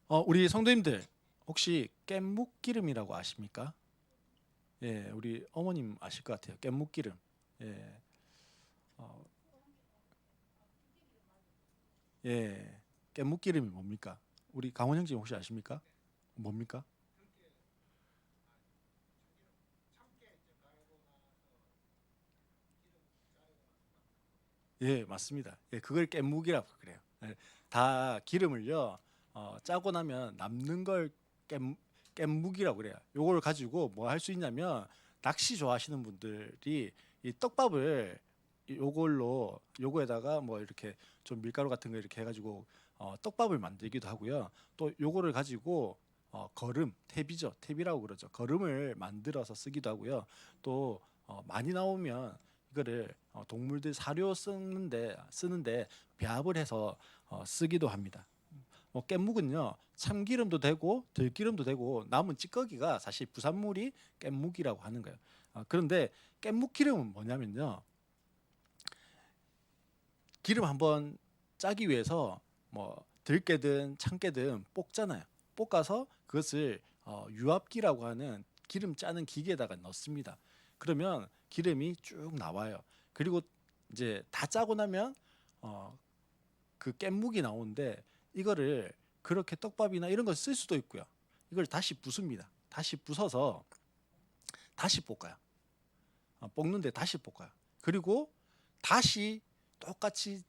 우리 성도님들 혹시 깻묵기름이라고 아십니까? 예, 우리 어머님 아실 것 같아요. 깻묵기름. 예, 어, 예, 깻묵기름이 뭡니까? 우리 강원 형님 혹시 아십니까? 뭡니까? 예, 맞습니다. 예, 그걸 깻묵이라고 그래요. 예, 다 기름을요, 짜고 나면 남는 걸 깻묵이라고 그래요. 요걸 가지고 뭐 할 수 있냐면 낚시 좋아하시는 분들이 이 떡밥을 요걸로 요거에다가 뭐 이렇게 좀 밀가루 같은 거 이렇게 해가지고 떡밥을 만들기도 하고요. 또 요거를 가지고 거름, 탭이죠. 탭이라고 그러죠. 거름을 만들어서 쓰기도 하고요. 또 많이 나오면 이거를 동물들 사료 쓰는데 배합을 해서 쓰기도 합니다. 뭐 깻묵은요 참기름도 되고 들기름도 되고 남은 찌꺼기가 사실 부산물이 깻묵이라고 하는 거예요. 그런데 깻묵 기름은 뭐냐면요 기름 한번 짜기 위해서 뭐 들깨든 참깨든 볶잖아요. 볶아서 그것을 유압기라고 하는 기름 짜는 기계에다가 넣습니다. 그러면 기름이 쭉 나와요. 그리고 이제 다 짜고 나면 어, 그 깻묵이 나오는데 이거를 그렇게 떡밥이나 이런 거 쓸 수도 있고요. 이걸 다시 부숩니다. 다시 부숴서 다시 볶아요. 볶는데 다시 볶아요. 그리고 다시 똑같이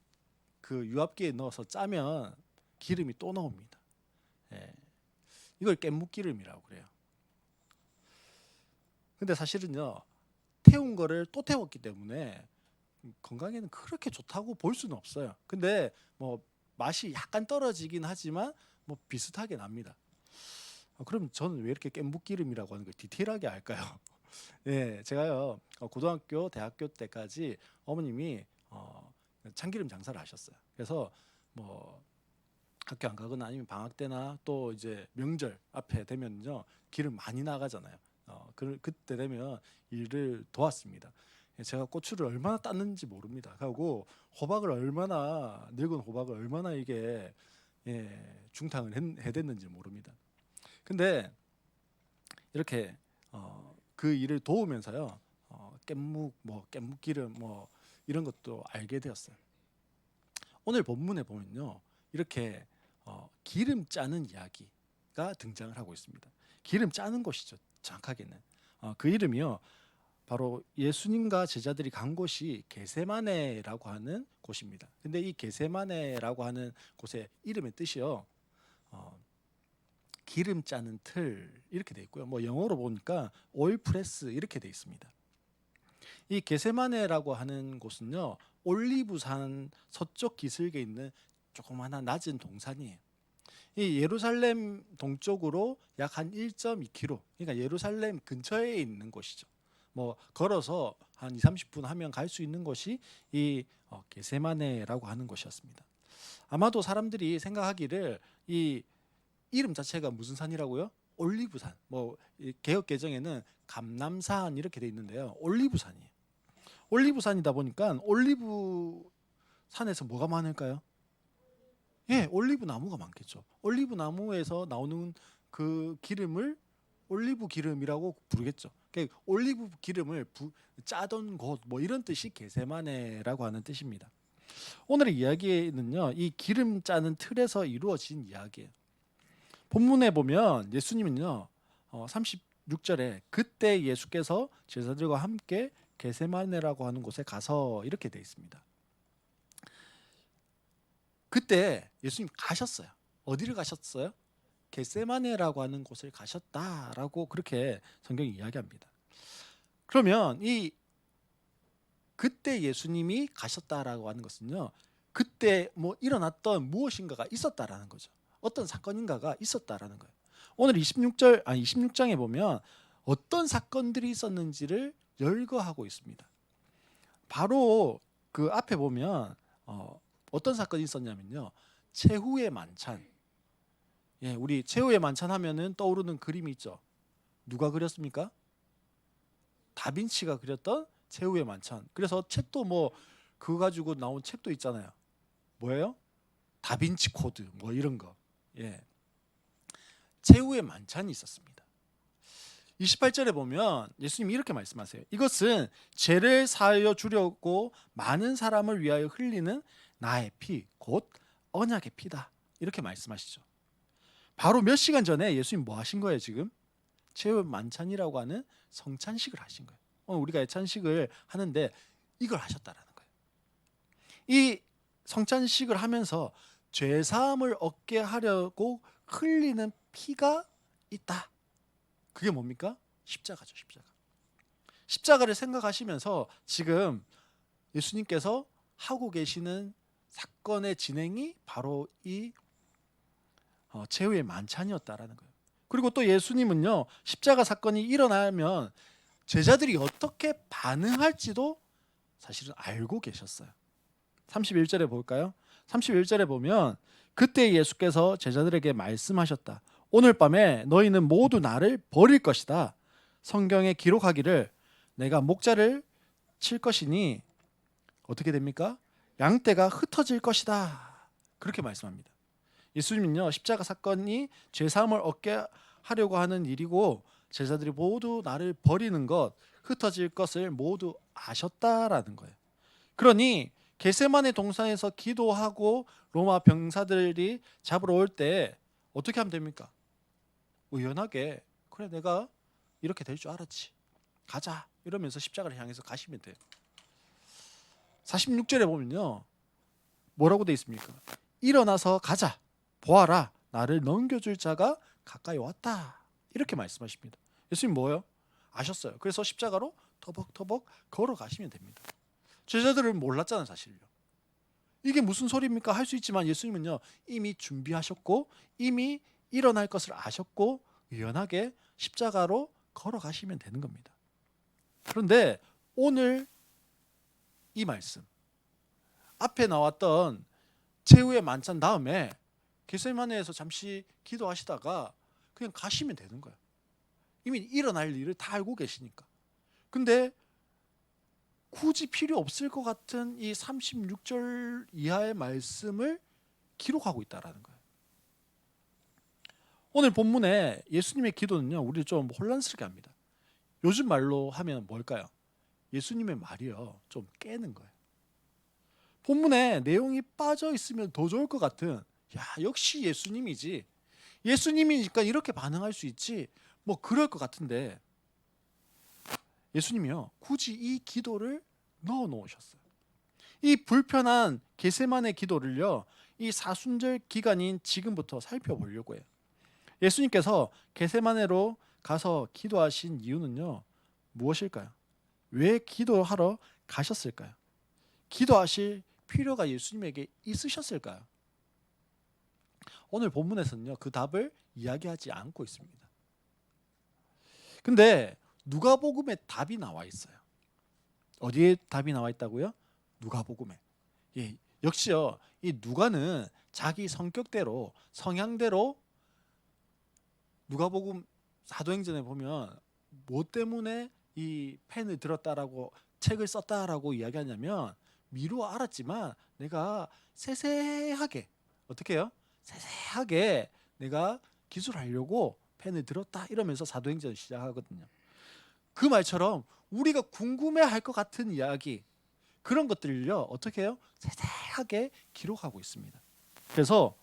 그 유압기에 넣어서 짜면 기름이 또 나옵니다. 예, 이걸 깻묵기름이라고 그래요. 근데 사실은요 태운 거를 또 태웠기 때문에 건강에는 그렇게 좋다고 볼 수는 없어요. 근데 뭐 맛이 약간 떨어지긴 하지만 뭐 비슷하게 납니다. 그럼 저는 왜 이렇게 깻묵기름이라고 하는 걸 디테일하게 알까요? 예, 제가요 고등학교, 대학교 때까지 어머님이 참기름 장사를 하셨어요. 그래서 뭐 학교 안 가거나 아니면 방학 때나 또 이제 명절 앞에 되면요 기름 많이 나가잖아요. 그때 되면 일을 도왔습니다. 제가 고추를 얼마나 땄는지 모릅니다. 하고 호박을 얼마나 늙은 호박을 얼마나 이게 중탕을 해댔는지 모릅니다. 근데 이렇게 그 일을 도우면서요 깻묵 뭐 깻묵기름 뭐 이런 것도 알게 되었어요. 오늘 본문에 보면요 이렇게 기름 짜는 이야기가 등장을 하고 있습니다. 기름 짜는 곳이죠. 정확하게는 그 이름이요 바로 예수님과 제자들이 간 곳이 게세마네라고 하는 곳입니다. 근데 이 게세마네라고 하는 곳의 이름의 뜻이요 어, 기름 짜는 틀 이렇게 돼 있고요. 뭐 영어로 보니까 오일 프레스 이렇게 돼 있습니다. 이 게세마네라고 하는 곳은요 올리브산 서쪽 기슭에 있는 조그마한 낮은 동산이에요. 이 예루살렘 동쪽으로 약 한 1.2km, 그러니까 예루살렘 근처에 있는 곳이죠. 뭐 걸어서 한 2, 30분 하면 갈 수 있는 곳이 이 게세마네라고 하는 곳이었습니다. 아마도 사람들이 생각하기를 이 이름 자체가 무슨 산이라고요? 올리브산. 뭐 개역 개정에는 감남산 이렇게 돼 있는데요. 올리브산이에요. 올리브산이다 보니까 올리브 산에서 뭐가 많을까요? 예, 올리브 나무가 많겠죠. 올리브 나무에서 나오는 그 기름을 올리브 기름이라고 부르겠죠. 그러니까 올리브 기름을 짜던 곳 뭐 이런 뜻이 게세마네라고 하는 뜻입니다. 오늘의 이야기는요. 이 기름 짜는 틀에서 이루어진 이야기예요. 본문에 보면 예수님은요. 36절에 그때 예수께서 제자들과 함께 게세마네라고 하는 곳에 가서 이렇게 돼 있습니다. 그때 예수님 가셨어요. 어디를 가셨어요? 겟세마네라고 하는 곳을 가셨다라고 그렇게 성경이 이야기합니다. 그러면 이 그때 예수님이 가셨다라고 하는 것은요. 그때 뭐 일어났던 무엇인가가 있었다라는 거죠. 어떤 사건인가가 있었다라는 거예요. 오늘 26장에 보면 어떤 사건들이 있었는지를 열거하고 있습니다. 바로 그 앞에 보면 어떤 사건이 있었냐면요. 최후의 만찬. 예, 우리 최후의 만찬 하면은 떠오르는 그림이 있죠. 누가 그렸습니까? 다빈치가 그렸던 최후의 만찬. 그래서 책도 뭐 그거 가지고 나온 책도 있잖아요. 뭐예요? 다빈치 코드 뭐 이런 거. 예. 최후의 만찬이 있었습니다. 28절에 보면 예수님이 이렇게 말씀하세요. 이것은 죄를 사하여 주려고 많은 사람을 위하여 흘리는 나의 피, 곧 언약의 피다. 이렇게 말씀하시죠. 바로 몇 시간 전에 예수님 뭐 하신 거예요 지금? 최후의 만찬이라고 하는 성찬식을 하신 거예요. 오늘 우리가 예찬식을 하는데 이걸 하셨다라는 거예요. 이 성찬식을 하면서 죄사함을 얻게 하려고 흘리는 피가 있다. 그게 뭡니까? 십자가죠. 십자가를 생각하시면서 지금 예수님께서 하고 계시는 사건의 진행이 바로 이 최후의 만찬이었다라는 거예요. 그리고 또 예수님은요, 십자가 사건이 일어나면 제자들이 어떻게 반응할지도 사실은 알고 계셨어요. 31절에 볼까요? 31절에 보면 그때 예수께서 제자들에게 말씀하셨다. 오늘 밤에 너희는 모두 나를 버릴 것이다. 성경에 기록하기를 내가 목자를 칠 것이니 어떻게 됩니까? 양떼가 흩어질 것이다. 그렇게 말씀합니다. 예수님은요, 십자가 사건이 죄사함을 얻게 하려고 하는 일이고 제자들이 모두 나를 버리는 것, 흩어질 것을 모두 아셨다라는 거예요. 그러니 겟세마네 동산에서 기도하고 로마 병사들이 잡으러 올 때 어떻게 하면 됩니까? 의연하게 그래 내가 이렇게 될 줄 알았지. 가자. 이러면서 십자가를 향해서 가시면 돼요. 46절에 보면요. 뭐라고 돼 있습니까? 일어나서 가자. 보아라. 나를 넘겨줄 자가 가까이 왔다. 이렇게 말씀하십니다. 예수님 뭐예요? 아셨어요. 그래서 십자가로 터벅터벅 걸어가시면 됩니다. 제자들은 몰랐잖아요. 사실요. 이게 무슨 소리입니까? 할 수 있지만 예수님은요. 이미 준비하셨고 이미 일어날 것을 아셨고 유연하게 십자가로 걸어가시면 되는 겁니다. 그런데 오늘 이 말씀 앞에 나왔던 최후의 만찬 다음에 겟세마네에서 잠시 기도하시다가 그냥 가시면 되는 거예요. 이미 일어날 일을 다 알고 계시니까. 근데 굳이 필요 없을 것 같은 이 36절 이하의 말씀을 기록하고 있다라는 거예요. 오늘 본문에 예수님의 기도는요, 우리를 좀 혼란스럽게 합니다. 요즘 말로 하면 뭘까요? 예수님의 말이요, 좀 깨는 거예요. 본문에 내용이 빠져 있으면 더 좋을 것 같은, 야, 역시 예수님이지. 예수님이니까 이렇게 반응할 수 있지. 뭐 그럴 것 같은데 예수님이요, 굳이 이 기도를 넣어 놓으셨어요. 이 불편한 겟세마네 기도를요, 이 사순절 기간인 지금부터 살펴보려고 해요. 예수님께서 겟세마네로 가서 기도하신 이유는요, 무엇일까요? 왜 기도하러 가셨을까요? 기도하실 필요가 예수님에게 있으셨을까요? 오늘 본문에서는요, 그 답을 이야기하지 않고 있습니다. 근데 누가복음에 답이 나와 있어요. 어디에 답이 나와 있다고요? 누가복음에. 예, 역시요, 이 누가는 자기 성격대로 성향대로 누가복음 사도행전에 보면 뭐 때문에 이 펜을 들었다라고 책을 썼다라고 이야기하냐면 미루어 알았지만 내가 세세하게 어떻게 해요? 세세하게 내가 기술하려고 펜을 들었다 이러면서 사도행전을 시작하거든요. 그 말처럼 우리가 궁금해할 것 같은 이야기 그런 것들을요 어떻게 해요? 세세하게 기록하고 있습니다. 그래서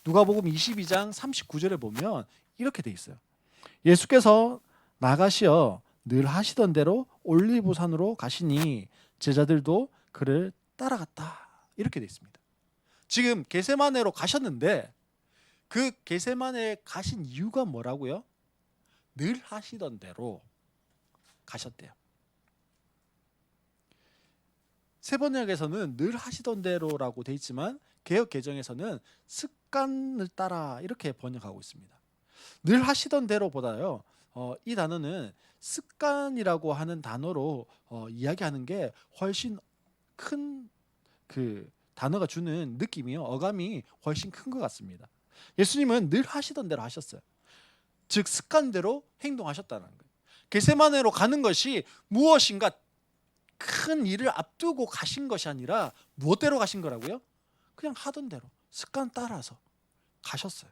누가복음 22장 39절에 보면 이렇게 돼 있어요. 예수께서 나가시어 늘 하시던 대로 올리브산으로 가시니 제자들도 그를 따라갔다. 이렇게 돼 있습니다. 지금 겟세마네로 가셨는데 그 겟세마네에 가신 이유가 뭐라고요? 늘 하시던 대로 가셨대요. 세번역에서는 늘 하시던 대로라고 돼 있지만 개역 개정에서는 습관을 따라 이렇게 번역하고 있습니다. 늘 하시던 대로보다요, 이 단어는 습관이라고 하는 단어로 이야기하는 게 훨씬 큰 그 단어가 주는 느낌이요, 어감이 훨씬 큰 것 같습니다. 예수님은 늘 하시던 대로 하셨어요. 즉 습관대로 행동하셨다는 거예요. 겟세마네로 가는 것이 무엇인가 큰 일을 앞두고 가신 것이 아니라 무엇대로 가신 거라고요? 그냥 하던 대로 습관 따라서 가셨어요.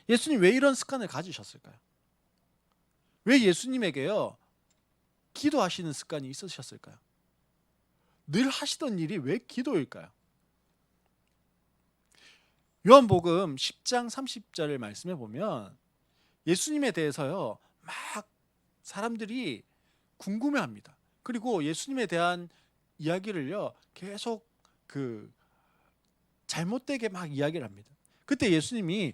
예수님 왜 이런 습관을 가지셨을까요? 왜 예수님에게요 기도하시는 습관이 있으셨을까요? 늘 하시던 일이 왜 기도일까요? 요한복음 10장 30절을 말씀해 보면 예수님에 대해서요 막 사람들이 궁금해합니다. 그리고 예수님에 대한 이야기를요 계속 그 잘못되게 막 이야기를 합니다. 그때 예수님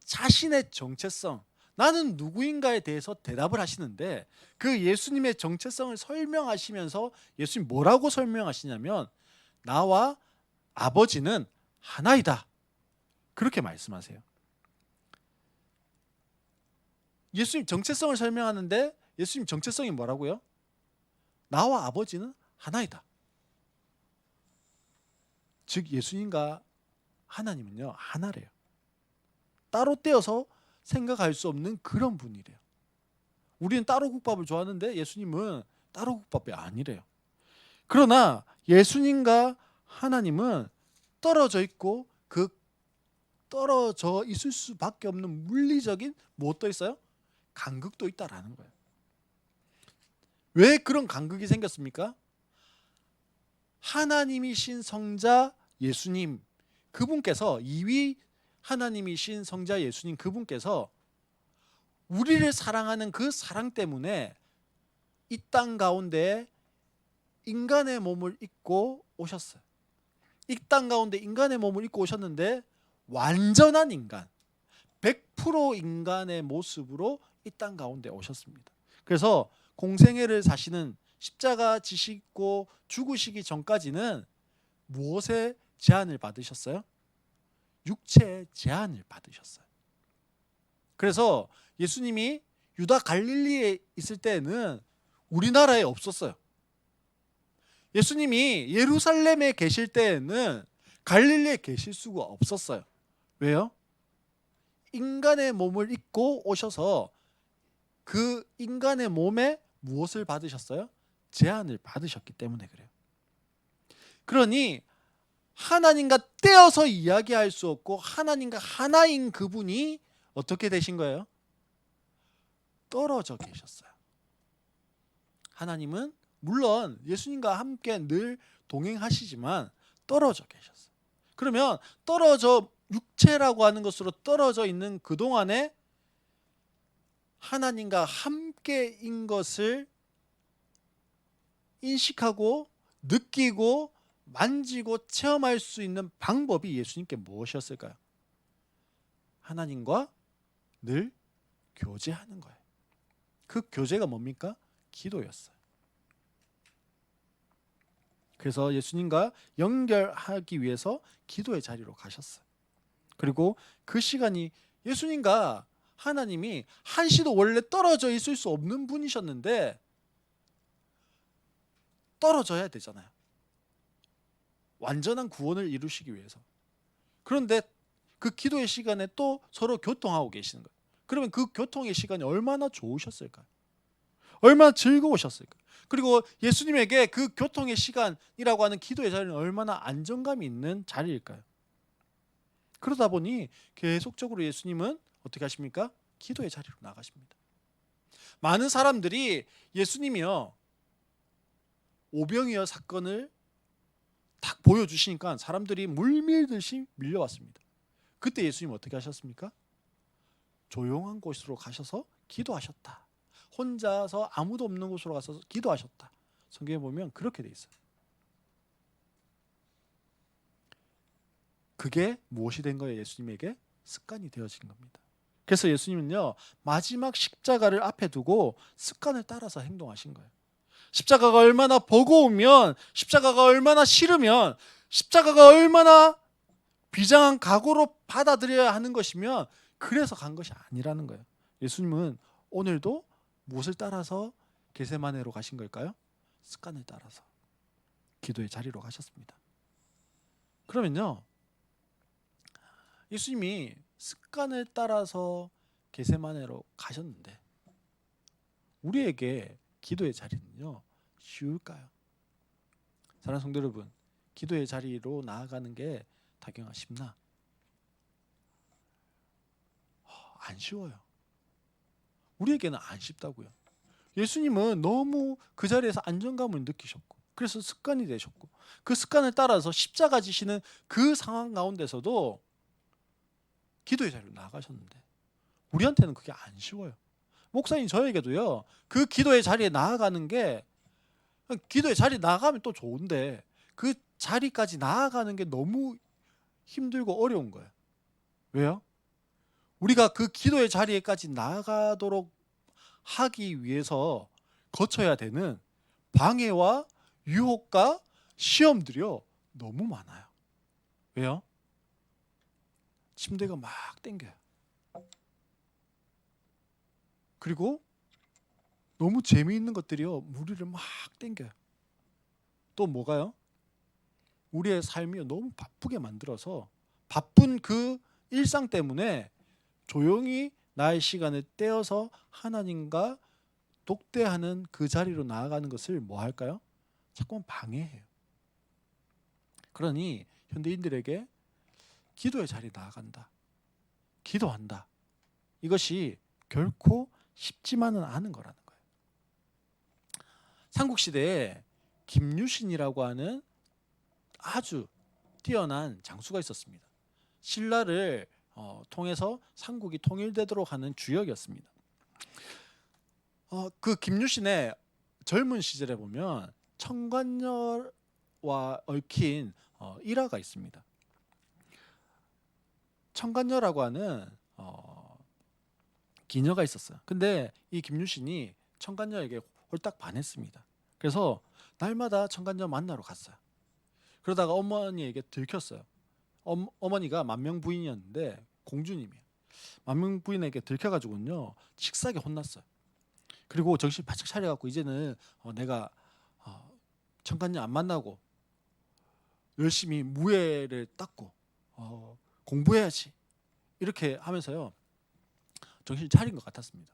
자신의 정체성, 나는 누구인가에 대해서 대답을 하시는데 그 예수님의 정체성을 설명하시면서 예수님 뭐라고 설명하시냐면 나와 아버지는 하나이다. 그렇게 말씀하세요. 예수님 정체성을 설명하는데 예수님 정체성이 뭐라고요? 나와 아버지는 하나이다. 즉 예수님과 하나님은요 하나래요. 따로 떼어서 생각할 수 없는 그런 분이래요. 우리는 따로 국밥을 좋아하는데 예수님은 따로 국밥이 아니래요. 그러나 예수님과 하나님은 떨어져 있고 그 떨어져 있을 수밖에 없는 물리적인 무엇도 있어요? 간극도 있다라는 거예요. 왜 그런 간극이 생겼습니까? 하나님이신 성자 예수님 그분께서 이위 하나님이신 성자 예수님 그분께서 우리를 사랑하는 그 사랑 때문에 이 땅 가운데 인간의 몸을 입고 오셨어요. 이 땅 가운데 인간의 몸을 입고 오셨는데 완전한 인간, 100% 인간의 모습으로 이 땅 가운데 오셨습니다. 그래서 공생애를 사시는 십자가 지시고 죽으시기 전까지는 무엇의 제한을 받으셨어요? 육체의 제한을 받으셨어요. 그래서 예수님이 유다 갈릴리에 있을 때는 우리나라에 없었어요. 예수님이 예루살렘에 계실 때에는 갈릴리에 계실 수가 없었어요. 왜요? 인간의 몸을 입고 오셔서 그 인간의 몸에 무엇을 받으셨어요? 제한을 받으셨기 때문에 그래요. 그러니 하나님과 떼어서 이야기할 수 없고 하나님과 하나인 그분이 어떻게 되신 거예요? 떨어져 계셨어요. 하나님은 물론 예수님과 함께 늘 동행하시지만 떨어져 계셨어요. 그러면 육체라고 하는 것으로 떨어져 있는 그동안에 하나님과 함께인 것을 인식하고 느끼고 만지고 체험할 수 있는 방법이 예수님께 무엇이었을까요? 하나님과 늘 교제하는 거예요. 그 교제가 뭡니까? 기도였어요. 그래서 예수님과 연결하기 위해서 기도의 자리로 가셨어요. 그리고 그 시간이 예수님과 하나님이 한시도 원래 떨어져 있을 수 없는 분이셨는데 떨어져야 되잖아요. 완전한 구원을 이루시기 위해서. 그런데 그 기도의 시간에 또 서로 교통하고 계시는 거예요. 그러면 그 교통의 시간이 얼마나 좋으셨을까요? 얼마나 즐거우셨을까요? 그리고 예수님에게 그 교통의 시간이라고 하는 기도의 자리는 얼마나 안정감이 있는 자리일까요? 그러다 보니 계속적으로 예수님은 어떻게 하십니까? 기도의 자리로 나가십니다. 많은 사람들이 예수님이요 오병이어 사건을 딱 보여주시니까 사람들이 물밀듯이 밀려왔습니다. 그때 예수님 어떻게 하셨습니까? 조용한 곳으로 가셔서 기도하셨다. 혼자서 아무도 없는 곳으로 가서 기도하셨다. 성경에 보면 그렇게 돼 있어요. 그게 무엇이 된 거예요? 예수님에게 습관이 되어진 겁니다. 그래서 예수님은요 마지막 십자가를 앞에 두고 습관을 따라서 행동하신 거예요. 십자가가 얼마나 버거우면, 십자가가 얼마나 싫으면, 십자가가 얼마나 비장한 각오로 받아들여야 하는 것이면 그래서 간 것이 아니라는 거예요. 예수님은 오늘도 무엇을 따라서 겟세마네로 가신 걸까요? 습관을 따라서 기도의 자리로 가셨습니다. 그러면요 예수님이 습관을 따라서 겟세마네로 가셨는데 우리에게 기도의 자리는요 쉬울까요? 사랑하는 성도 여러분, 기도의 자리로 나아가는 게 당연하 쉽나? 안 쉬워요. 우리에게는 안 쉽다고요. 예수님은 너무 그 자리에서 안정감을 느끼셨고, 그래서 습관이 되셨고, 그 습관을 따라서 십자가 지시는 그 상황 가운데서도 기도의 자리로 나아가셨는데, 우리한테는 그게 안 쉬워요. 목사님, 저에게도요, 그 기도의 자리에 나아가는 게, 기도의 자리에 나아가면 또 좋은데 그 자리까지 나아가는 게 너무 힘들고 어려운 거예요. 왜요? 우리가 그 기도의 자리에까지 나아가도록 하기 위해서 거쳐야 되는 방해와 유혹과 시험들이요, 너무 많아요. 왜요? 침대가 막 땡겨요. 그리고 너무 재미있는 것들이요, 우리를 막 땡겨요. 또 뭐가요? 우리의 삶이 너무 바쁘게 만들어서 바쁜 그 일상 때문에 조용히 나의 시간을 떼어서 하나님과 독대하는 그 자리로 나아가는 것을 뭐 할까요? 자꾸만 방해해요. 그러니 현대인들에게 기도의 자리에 나아간다, 기도한다, 이것이 결코 쉽지만은 않은 거라는 거예요. 삼국시대에 김유신이라고 하는 아주 뛰어난 장수가 있었습니다. 신라를 통해서 삼국이 통일되도록 하는 주역이었습니다. 그 김유신의 젊은 시절에 보면 청관녀와 얽힌 일화가 있습니다. 청관녀라고 하는 기녀가 있었어요. 근데 이 김유신이 청관녀에게 홀딱 반했습니다. 그래서 날마다 청관녀 만나러 갔어요. 그러다가 어머니에게 들켰어요. 어머니가 만명부인이었는데 공주님이에요. 만명부인에게 들켜가지고는요, 칙사하게 혼났어요. 그리고 정신 바짝 차려갖고 이제는 내가 청관녀 안 만나고 열심히 무예를 닦고 공부해야지, 이렇게 하면서요 정신을 차린 것 같았습니다.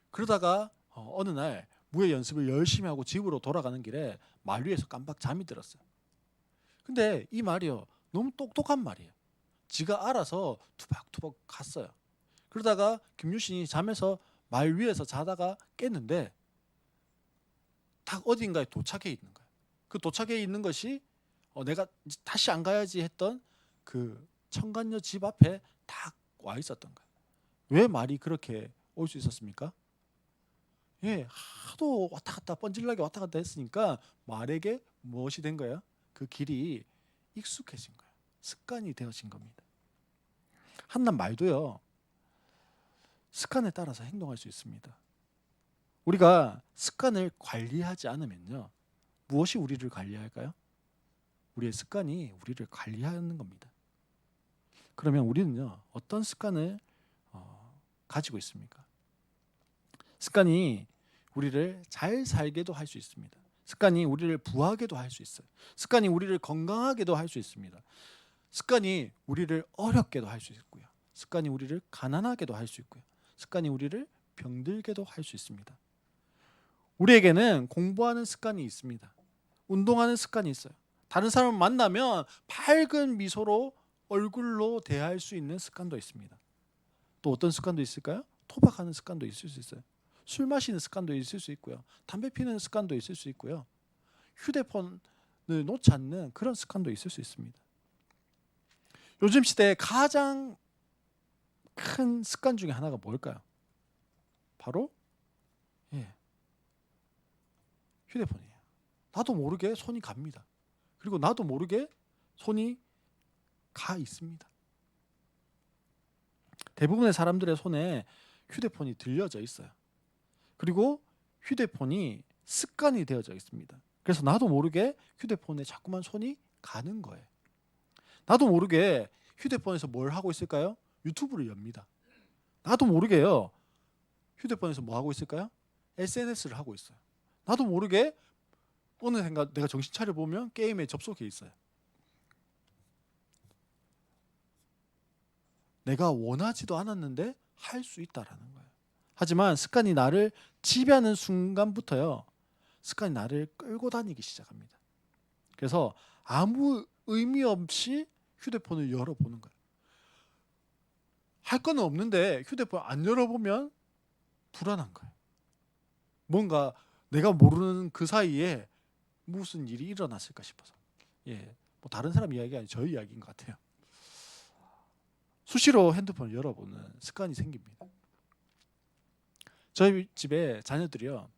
그러다가 어느 날 무예 연습을 열심히 하고 집으로 돌아가는 길에 말 위에서 깜빡 잠이 들었어요. 근데 이 말이요, 너무 똑똑한 말이에요. 지가 알아서 투박투박 갔어요. 그러다가 김유신이 잠에서 말 위에서 자다가 깼는데 딱 어딘가에 도착해 있는 거예요. 그 도착해 있는 것이 내가 다시 안 가야지 했던 그 청관녀 집 앞에 딱 와 있었던 거예요. 왜 말이 그렇게 올 수 있었습니까? 예, 하도 왔다 갔다 번질나게 왔다 갔다 했으니까 말에게 무엇이 된 거예요? 그 길이 익숙해진 거예요. 습관이 되어진 겁니다. 한낱 말도요, 습관에 따라서 행동할 수 있습니다. 우리가 습관을 관리하지 않으면요, 무엇이 우리를 관리할까요? 우리의 습관이 우리를 관리하는 겁니다. 그러면 우리는요, 어떤 습관을 가지고 있습니까? 습관이 우리를 잘 살게도 할 수 있습니다. 습관이 우리를 부하게도 할 수 있어요. 습관이 우리를 건강하게도 할 수 있습니다. 습관이 우리를 어렵게도 할 수 있고요. 습관이 우리를 가난하게도 할 수 있고요. 습관이 우리를 병들게도 할 수 있습니다. 우리에게는 공부하는 습관이 있습니다. 운동하는 습관이 있어요. 다른 사람을 만나면 밝은 미소로 얼굴로 대할 수 있는 습관도 있습니다. 또 어떤 습관도 있을까요? 토박하는 습관도 있을 수 있어요. 술 마시는 습관도 있을 수 있고요. 담배 피는 습관도 있을 수 있고요. 휴대폰을 놓지 않는 그런 습관도 있을 수 있습니다. 요즘 시대에 가장 큰 습관 중에 하나가 뭘까요? 바로 휴대폰이에요. 나도 모르게 손이 갑니다. 그리고 나도 모르게 손이 가 있습니다. 대부분의 사람들의 손에 휴대폰이 들려져 있어요. 그리고 휴대폰이 습관이 되어져 있습니다. 그래서 나도 모르게 휴대폰에 자꾸만 손이 가는 거예요. 나도 모르게 휴대폰에서 뭘 하고 있을까요? 유튜브를 엽니다. 나도 모르게요, 휴대폰에서 뭐 하고 있을까요? SNS를 하고 있어요. 나도 모르게 어느 순간 내가 정신 차려 보면 게임에 접속해 있어요. 내가 원하지도 않았는데 할 수 있다라는 거예요. 하지만 습관이 나를 지배하는 순간부터요, 습관이 나를 끌고 다니기 시작합니다. 그래서 아무 의미 없이 휴대폰을 열어보는 거예요. 할 거는 없는데 휴대폰 안 열어보면 불안한 거예요. 뭔가 내가 모르는 그 사이에 무슨 일이 일어났을까 싶어서. 예, 뭐 다른 사람 이야기가 아니라 저희 이야기인 것 같아요. 수시로 핸드폰을 열어보는 습관이 생깁니다. 저희 집에 자녀들이요,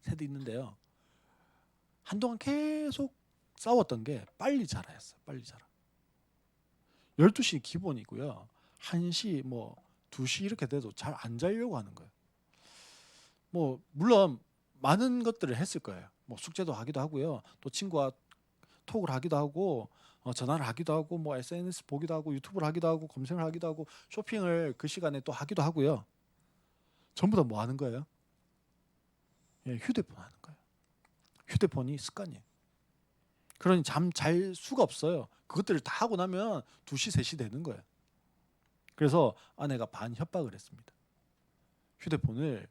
셋이 있는데요, 한동안 계속 싸웠던 게 빨리 자라였어요. 빨리 자라. 12시 기본이고요. 1시 뭐 2시 이렇게 돼도 잘 안 자려고 하는 거예요. 뭐 물론 많은 것들을 했을 거예요. 뭐 숙제도 하기도 하고요. 또 친구와 톡을 하기도 하고 전화를 하기도 하고 뭐 SNS 보기도 하고 유튜브를 하기도 하고 검색을 하기도 하고 쇼핑을 그 시간에 또 하기도 하고요. 전부 다 뭐 하는 거예요? 예, 휴대폰 하는 거예요. 휴대폰이 습관이에요. 그러니 잠 잘 수가 없어요. 그것들을 다 하고 나면 2시, 3시 되는 거예요. 그래서 아내가 반협박을 했습니다. 휴대폰을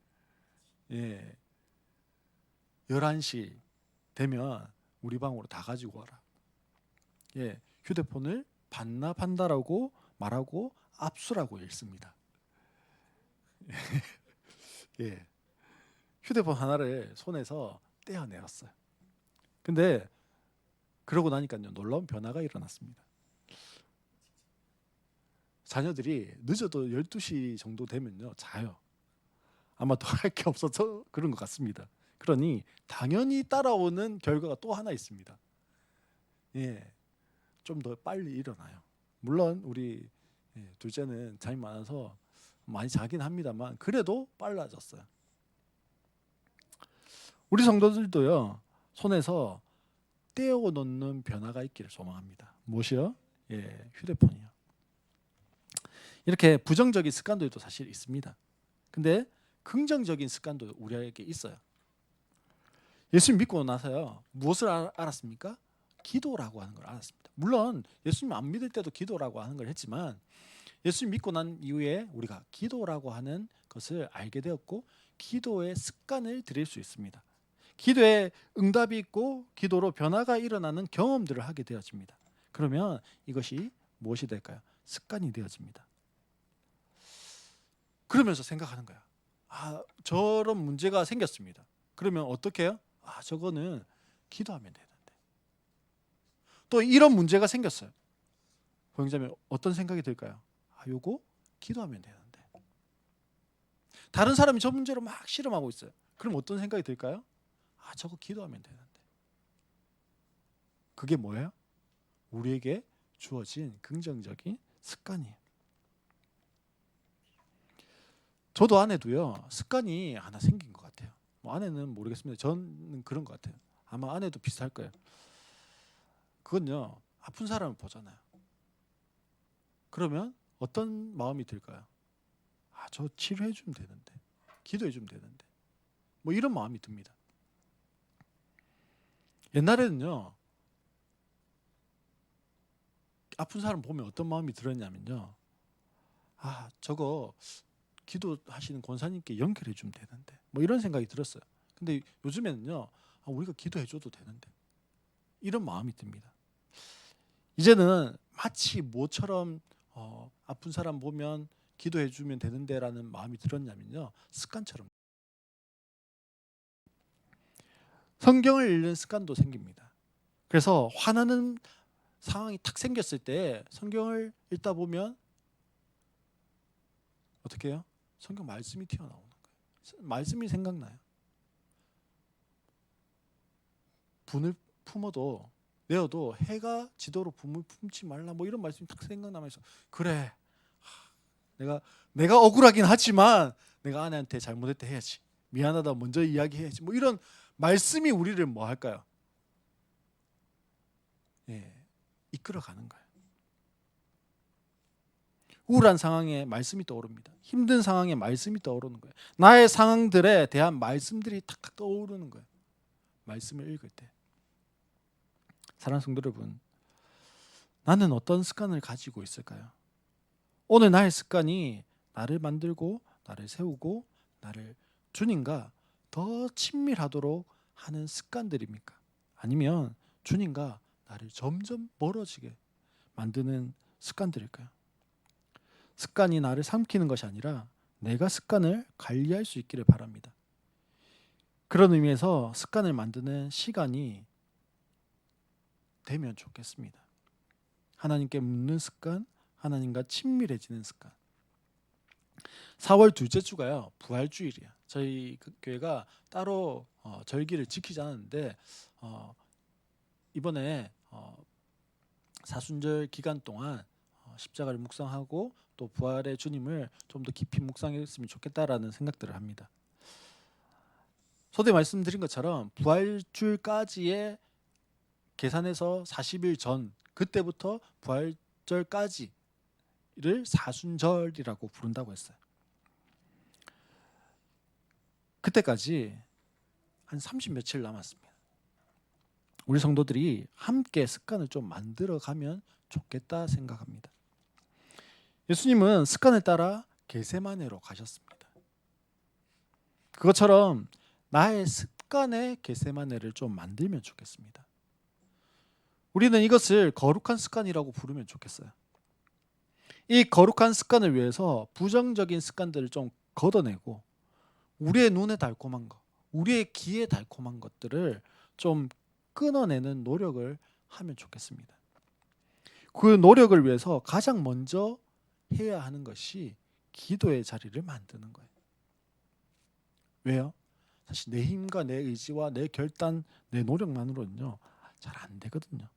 11시 되면 우리 방으로 다 가지고 와라. 휴대폰을 반납한다라고 말하고 압수라고 읽습니다. 휴대폰 하나를 손에서 떼어내었어요. 근데 그러고 나니까요, 놀라운 변화가 일어났습니다. 자녀들이 늦어도 12시 정도 되면요, 자요. 아마 더 할 게 없어서 그런 것 같습니다. 그러니 당연히 따라오는 결과가 또 하나 있습니다. 좀 더 빨리 일어나요. 물론 우리 둘째는 잠이 많아서 많이 자긴 합니다만 그래도 빨라졌어요. 우리 성도들도요, 손에서 떼어놓는 변화가 있기를 소망합니다. 무엇이요? 휴대폰이요. 이렇게 부정적인 습관들도 사실 있습니다. 근데 긍정적인 습관도 우리에게 있어요. 예수 믿고 나서요, 무엇을 알았습니까? 기도라고 하는 걸 알았습니다. 물론 예수님 안 믿을 때도 기도라고 하는 걸 했지만 예수님 믿고 난 이후에 우리가 기도라고 하는 것을 알게 되었고 기도의 습관을 들일 수 있습니다. 기도에 응답이 있고 기도로 변화가 일어나는 경험들을 하게 되어집니다. 그러면 이것이 무엇이 될까요? 습관이 되어집니다. 그러면서 생각하는 거야. 저런 문제가 생겼습니다. 그러면 어떻게 해요? 저거는 기도하면 되는데. 또 이런 문제가 생겼어요. 고영자매 어떤 생각이 들까요? 요거 기도하면 되는데. 다른 사람이 저 문제로 막 실험하고 있어요. 그럼 어떤 생각이 들까요? 저거 기도하면 되는데. 그게 뭐예요? 우리에게 주어진 긍정적인 습관이에요. 저도 아내도요, 습관이 하나 생긴 것 같아요. 뭐 아내는 모르겠습니다. 저는 그런 것 같아요. 아마 아내도 비슷할 거예요. 그건요, 아픈 사람을 보잖아요. 그러면 어떤 마음이 들까요? 저 치료해 주면 되는데, 기도해 주면 되는데, 뭐 이런 마음이 듭니다. 옛날에는요, 아픈 사람 보면 어떤 마음이 들었냐면요, 저거 기도하시는 권사님께 연결해 주면 되는데, 뭐 이런 생각이 들었어요. 근데 요즘에는요, 우리가 기도해 줘도 되는데, 이런 마음이 듭니다. 이제는 마치 뭐처럼 아픈 사람 보면 기도해 주면 되는데라는 마음이 들었냐면요, 습관처럼. 성경을 읽는 습관도 생깁니다. 그래서 화나는 상황이 탁 생겼을 때 성경을 읽다 보면 어떻게 해요? 성경 말씀이 튀어나오는 거예요. 말씀이 생각나요. 분을 품어도 내어도 해가 지도록 분을 품지 말라, 뭐 이런 말씀이 딱 생각나면서 그래, 내가 억울하긴 하지만 내가 아내한테 잘못했다 해야지, 미안하다 먼저 이야기해야지, 뭐 이런 말씀이 우리를 뭐 할까요? 이끌어가는 거예요. 우울한 상황에 말씀이 떠오릅니다. 힘든 상황에 말씀이 떠오르는 거예요. 나의 상황들에 대한 말씀들이 탁탁 떠오르는 거예요. 말씀을 읽을 때. 사랑하는 성도 여러분, 나는 어떤 습관을 가지고 있을까요? 오늘 나의 습관이 나를 만들고 나를 세우고 나를 주님과 더 친밀하도록 하는 습관들입니까? 아니면 주님과 나를 점점 멀어지게 만드는 습관들일까요? 습관이 나를 삼키는 것이 아니라 내가 습관을 관리할 수 있기를 바랍니다. 그런 의미에서 습관을 만드는 시간이 되면 좋겠습니다. 하나님께 묻는 습관, 하나님과 친밀해지는 습관. 4월 둘째 주가요, 부활주일이야. 저희 교회가 따로 절기를 지키지 않았는데 이번에 사순절 기간 동안 십자가를 묵상하고 또 부활의 주님을 좀 더 깊이 묵상했으면 좋겠다라는 생각들을 합니다. 서두에 말씀드린 것처럼 부활주일까지의 계산해서 40일 전, 그때부터 부활절까지를 사순절이라고 부른다고 했어요. 그때까지 한 30 며칠 남았습니다. 우리 성도들이 함께 습관을 좀 만들어가면 좋겠다 생각합니다. 예수님은 습관을 따라 겟세마네로 가셨습니다. 그것처럼 나의 습관의 겟세마네를 좀 만들면 좋겠습니다. 우리는 이것을 거룩한 습관이라고 부르면 좋겠어요. 이 거룩한 습관을 위해서 부정적인 습관들을 좀 걷어내고 우리의 눈에 달콤한 것, 우리의 귀에 달콤한 것들을 좀 끊어내는 노력을 하면 좋겠습니다. 그 노력을 위해서 가장 먼저 해야 하는 것이 기도의 자리를 만드는 거예요. 왜요? 사실 내 힘과 내 의지와 내 결단, 내 노력만으로는요 잘 안 되거든요.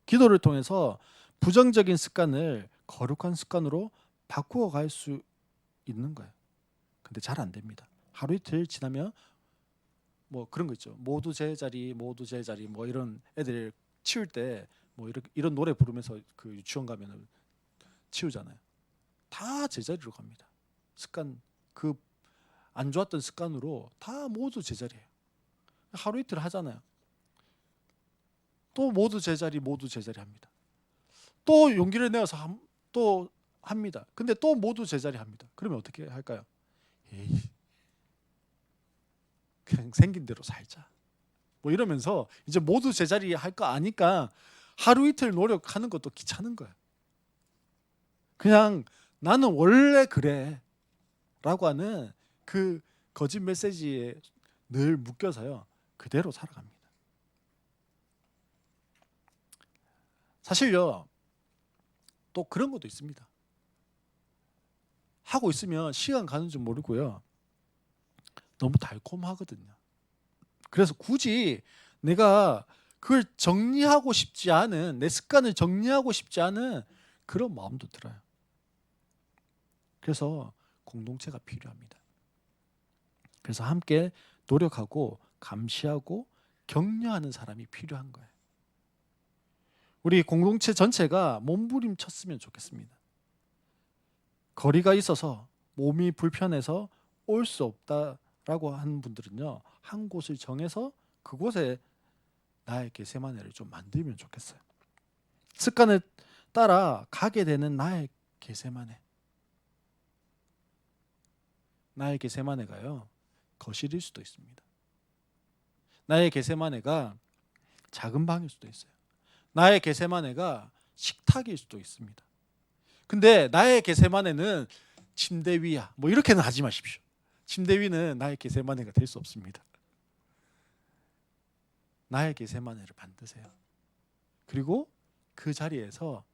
기도를 통해서 부정적인 습관을 거룩한 습관으로 바꾸어 갈 수 있는 거예요. 근데 잘 안 됩니다. 하루 이틀 지나면 뭐 그런 거 있죠. 모두 제자리, 모두 제자리, 뭐 이런 애들 치울 때 뭐 이런 노래 부르면서 그 유치원 가면은 치우잖아요. 다 제자리로 갑니다. 습관, 그 안 좋았던 습관으로 다 모두 제자리예요. 하루 이틀 하잖아요. 또 모두 제자리, 모두 제자리 합니다. 또 용기를 내어서 또 합니다. 근데 또 모두 제자리 합니다. 그러면 어떻게 할까요? 에이, 그냥 생긴 대로 살자. 뭐 이러면서 이제 모두 제자리 할 거 아니까 하루 이틀 노력하는 것도 귀찮은 거야. 그냥 나는 원래 그래 라고 하는 그 거짓 메시지에 늘 묶여서요 그대로 살아갑니다. 사실요 또 그런 것도 있습니다. 하고 있으면 시간 가는 줄 모르고요 너무 달콤하거든요. 그래서 굳이 내가 그걸 정리하고 싶지 않은, 내 습관을 정리하고 싶지 않은 그런 마음도 들어요. 그래서 공동체가 필요합니다. 그래서 함께 노력하고 감시하고 격려하는 사람이 필요한 거예요. 우리 공동체 전체가 몸부림쳤으면 좋겠습니다. 거리가 있어서 몸이 불편해서 올 수 없다라고 하는 분들은요 한 곳을 정해서 그곳에 나의 겟세마네를 좀 만들면 좋겠어요. 습관을 따라 가게 되는 나의 겟세마네. 나의 겟세마네가요 거실일 수도 있습니다. 나의 겟세마네가 작은 방일 수도 있어요. 나의 겟세마네가 식탁일 수도 있습니다. 근데 나의 겟세마네는 침대 위야. 뭐 이렇게는 하지 마십시오. 침대 위는 나의 겟세마네가 될 수 없습니다. 나의 겟세마네를 만드세요. 그리고 그 자리에서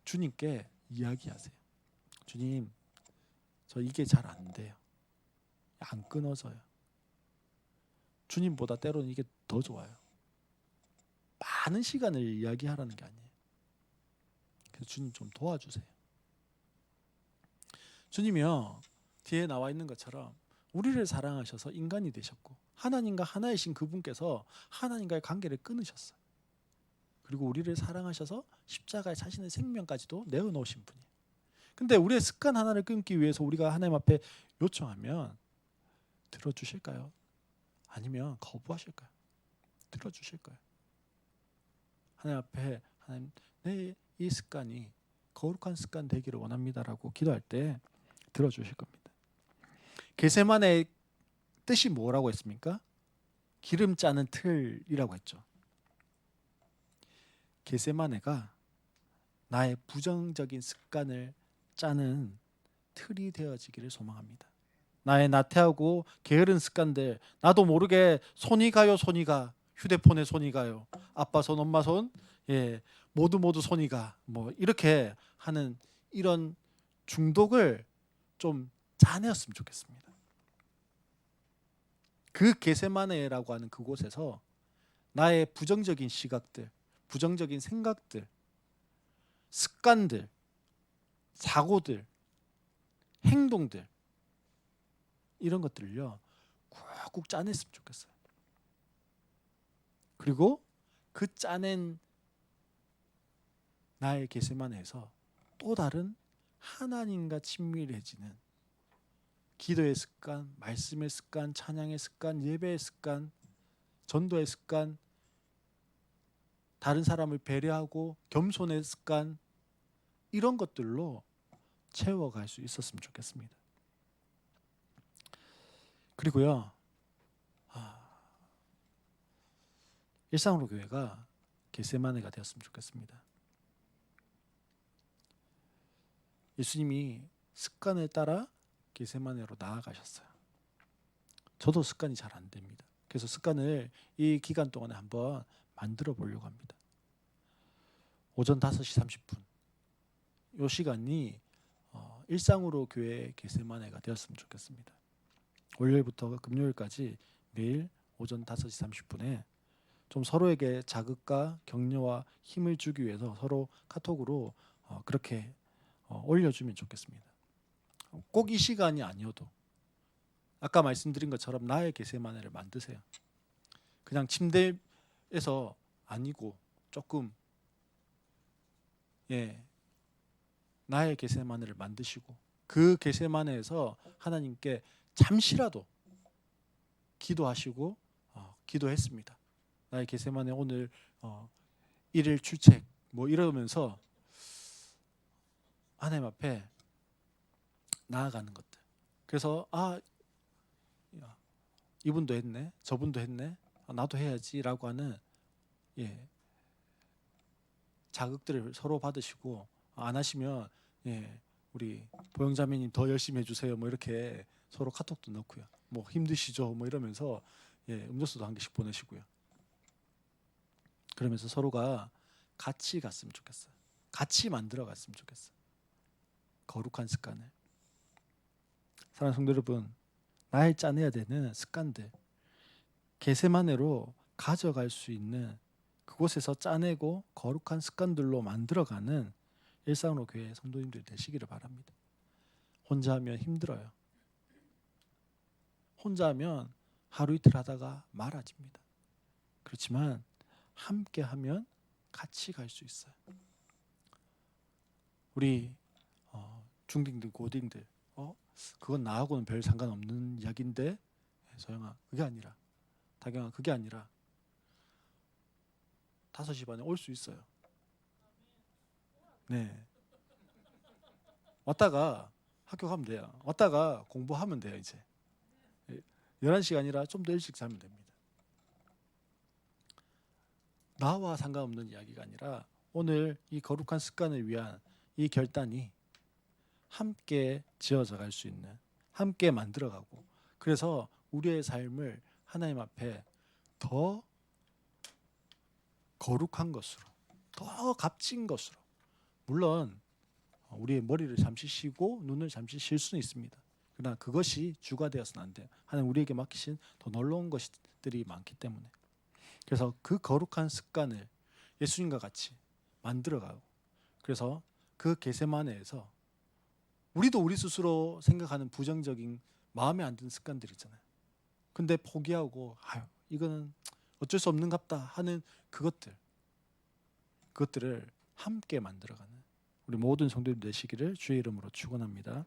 주님께 이야기하세요. 주님, 저 이게 잘 안 돼요. 안 끊어져요. 주님보다 때로는 이게 더 좋아요. 많은 시간을 이야기하라는 게 아니에요. 그래서 주님 좀 도와주세요. 주님이요 뒤에 나와 있는 것처럼 우리를 사랑하셔서 인간이 되셨고 하나님과 하나이신 그분께서 하나님과의 관계를 끊으셨어요. 그리고 우리를 사랑하셔서 십자가에 자신의 생명까지도 내어놓으신 분이에요. 근데 우리의 습관 하나를 끊기 위해서 우리가 하나님 앞에 요청하면 들어주실까요? 아니면 거부하실까요? 들어주실까요? 하나님 앞에 하나님 내 이 습관이 거룩한 습관 되기를 원합니다라고 기도할 때 들어주실 겁니다. 겟세마네의 뜻이 뭐라고 했습니까? 기름 짜는 틀이라고 했죠. 겟세마네가 나의 부정적인 습관을 짜는 틀이 되어지기를 소망합니다. 나의 나태하고 게으른 습관들, 나도 모르게 손이 가요, 손이 가. 휴대폰에 손이 가요. 아빠 손, 엄마 손, 모두 손이 가. 뭐 이렇게 하는 이런 중독을 좀 짜내었으면 좋겠습니다. 그 겟세마네라고 하는 그곳에서 나의 부정적인 시각들, 부정적인 생각들, 습관들, 사고들, 행동들, 이런 것들을요 꾹꾹 짜냈으면 좋겠어요. 그리고 그 짜낸 나의 겟세마네에서 또 다른 하나님과 친밀해지는 기도의 습관, 말씀의 습관, 찬양의 습관, 예배의 습관, 전도의 습관, 다른 사람을 배려하고 겸손의 습관, 이런 것들로 채워갈 수 있었으면 좋겠습니다. 그리고요, 일상으로 교회가 겟세마네가 되었으면 좋겠습니다. 예수님이 습관을 따라 겟세마네로 나아가셨어요. 저도 습관이 잘 안 됩니다. 그래서 습관을 이 기간 동안에 한번 만들어 보려고 합니다. 오전 5시 30분 이 시간이 일상으로 교회의 겟세마네가 되었으면 좋겠습니다. 월요일부터 금요일까지 매일 오전 5시 30분에 좀 서로에게 자극과 격려와 힘을 주기 위해서 서로 카톡으로 그렇게 올려주면 좋겠습니다. 꼭 이 시간이 아니어도 아까 말씀드린 것처럼 나의 겟세마네를 만드세요. 그냥 침대에서 아니고 조금 나의 겟세마네를 만드시고 그 겟세마네에서 하나님께 잠시라도 기도하시고 기도했습니다. 나의 겟세마네 오늘 일일 출첵 뭐 이러면서 하나님 앞에 나아가는 것들. 그래서 이분도 했네, 저분도 했네, 나도 해야지라고 하는 자극들을 서로 받으시고 안 하시면 우리 보영자매님 더 열심히 해주세요. 뭐 이렇게 서로 카톡도 넣고요. 뭐 힘드시죠? 뭐 이러면서 음료수도 한 개씩 보내시고요. 그러면서 서로가 같이 갔으면 좋겠어요. 같이 만들어 갔으면 좋겠어요. 거룩한 습관을. 사랑하는 성도 여러분, 나의 짜내야 되는 습관들 겟세마네로 가져갈 수 있는 그곳에서 짜내고 거룩한 습관들로 만들어가는 일상으로 교회 성도님들 되시기를 바랍니다. 혼자 하면 힘들어요. 혼자 하면 하루 이틀 하다가 말아집니다. 그렇지만 함께 하면 같이 갈 수 있어요. 우리 중딩들 고딩들 그건 나하고는 별 상관없는 이야기인데 소영아 그게 아니라 다경아 그게 아니라 5시 반에 올 수 있어요. 네. 왔다가 학교 가면 돼요. 왔다가 공부하면 돼요. 이제 11시가 아니라 좀 더 일찍 자면 됩니다. 나와 상관없는 이야기가 아니라 오늘 이 거룩한 습관을 위한 이 결단이 함께 지어져 갈 수 있는, 함께 만들어가고, 그래서 우리의 삶을 하나님 앞에 더 거룩한 것으로, 더 값진 것으로, 물론 우리의 머리를 잠시 쉬고 눈을 잠시 쉴 수는 있습니다. 그러나 그것이 주가 되어서는 안 돼요. 하나님 우리에게 맡기신 더 놀라운 것들이 많기 때문에. 그래서 그 거룩한 습관을 예수님과 같이 만들어가고, 그래서 그 겟세마네에서 우리도 우리 스스로 생각하는 부정적인 마음에 안 드는 습관들 있잖아요. 근데 포기하고 이거는 어쩔 수 없는갑다 하는 그것들을 함께 만들어가는 우리 모든 성도들 되시기를 주의 이름으로 축원합니다.